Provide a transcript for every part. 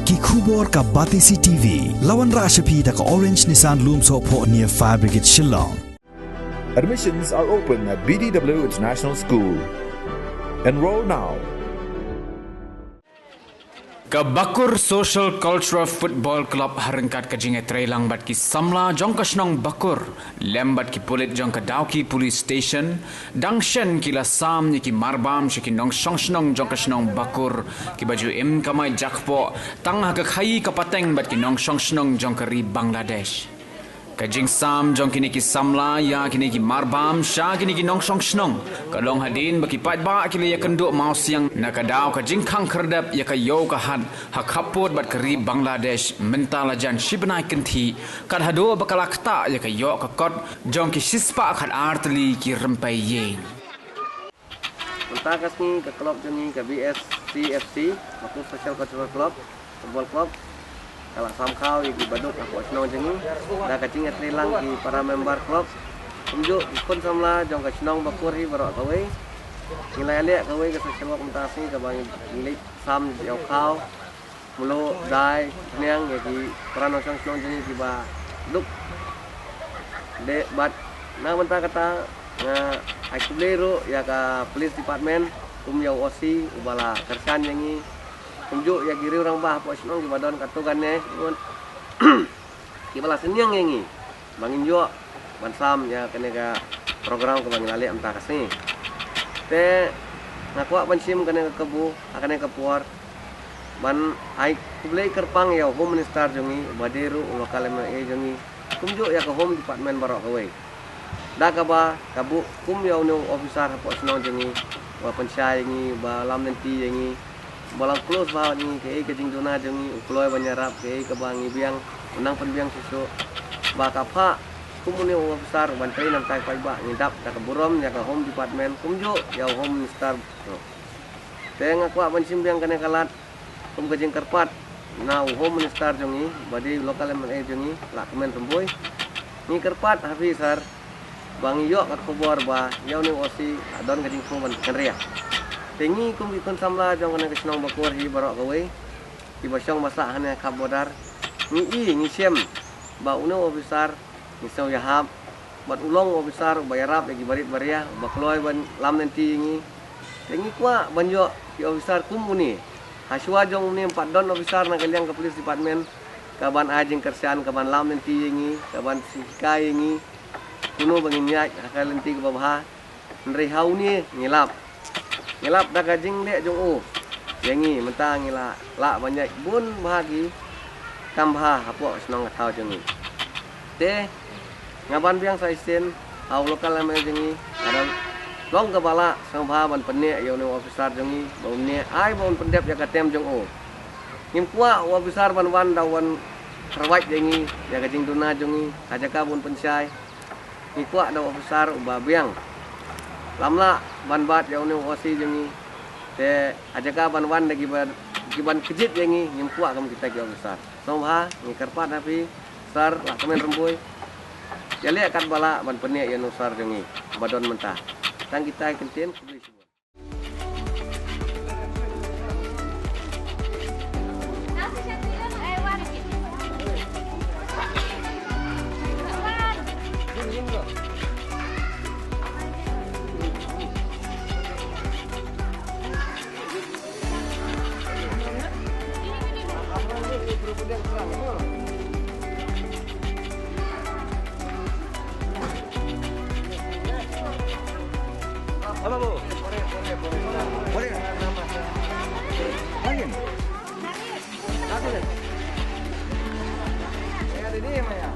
Ki khubor ka Batisi TV. Lawan Rashapi da ka Orange Nissan Lumso po near Fire Brigade Shillong. Admissions are open at BDW International School. Enroll now. Bakur Social Cultural Football Club harengkat ke jinge trailang bat ki samla jong kasnong Bakur lembat ki pulit jong ke Dauki Police Station dangshen ki la sam ni ki marbam ki nong shongshnong jong kasnong Bakur ki baju im kamai jakpo tangah ke khai ke pateng bat ki nong shongshnong jong ke ri Bangladesh Kajing sam jong kini ki samla ya kini ki marbam sha kini ki nong song snong kalong hadin baki pat ba kili ya kenduk mau siang nakadau kajing khang kerdap ya ka yo ka had hakapot bat keri Bangladesh mentala jan shibnai kenti kad hado bakala kta ya ka yo ka kot jong ki sispa khat artli ki rempai ye Mentakas ni ke klub jeni ke BSCFC Bakur Social Cultural Club Football Club kalau samkau di baduk aku senang jengi dah kacing atrelang di para member klub tunjuk ikon samla jong kacnong Bakur hi barok kawai nilai lek kawai ke social work mentasi ke bang nilai sam jauh kau mulu dai niang ya di para nosong senang jengi di ba duk de bat na mentah kata aku leru ya ke police department yau osi ubala kersan jengi tunjuk ya kiri orang bah pos nong di badan katukan ne kibala senyang yengi bangin jo bansam ya kene ka program ke bangin ale amta kasni te ngakwa bansim kene ka kebu akane ka puar ban ai kublei kerpang ya home minister jongi badiru lokal MLA jongi tunjuk ya ke home department barok kawai da ka ba kabu kum ya unu officer pos nong jongi wa pensyai yengi ba lam nanti yengi balang close bahawa ni ke jing dona jengi ukloi banyarap ke bangi biang menang penbiang susu bakapa kumuni besar bantai nam tai pai ba ngidap ka burom ya ka home department kumjo ya home minister te ngakwa bansim biang kane kalat kum ke jing kerpat na home minister jengi badi lokal MLA jengi la kemen remboi ni kerpat hafizar bangi yo ka khobor ba yau ni osi adon ke jing kum ban kenria Tengi kum ikon samla jong kena kesnong Bakur hi barok kawai di basyong masak hanya kabodar ni siem ba uno officer ni sau yahab bat ulong officer bayarap lagi barit baria bakloi ban lam nanti ni tengi kwa banjo di officer kum uni haswa jong ni 4 don officer na kaliang ke police department kaban ajing kersian kaban lam nanti ni kaban sikai ni kuno bangin nyak kalanti ke babah nri hau ni ngilap dah kajing lek jong o yangi mentang ngila la banyak bun bahagi tambah apa senang tahu jengi te ngaban biang saisen au lokal ame jengi ada long kepala sambha ban penek ya ni officer jengi bau ne ai bau pendep ya katem jong o ngim kwa officer ban wan dawan terwait jengi ya kajing duna jengi ajaka bun pensai ni kwa da officer uba biang lamla ban bat ya uni osi jengi te ajaka ban wan lagi ban kejit jengi nyempuak kam kita ki besar somha ni karpat tapi sar la kemen remboi ya le kat bala ban penek ya nusar jengi badon mentah tang kita kenten kubli semua Apa bu? Boleh nggak? Angin? Nanti deh. Ada di mana ya?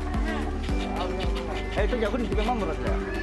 Itu jauh nih juga mampu ya.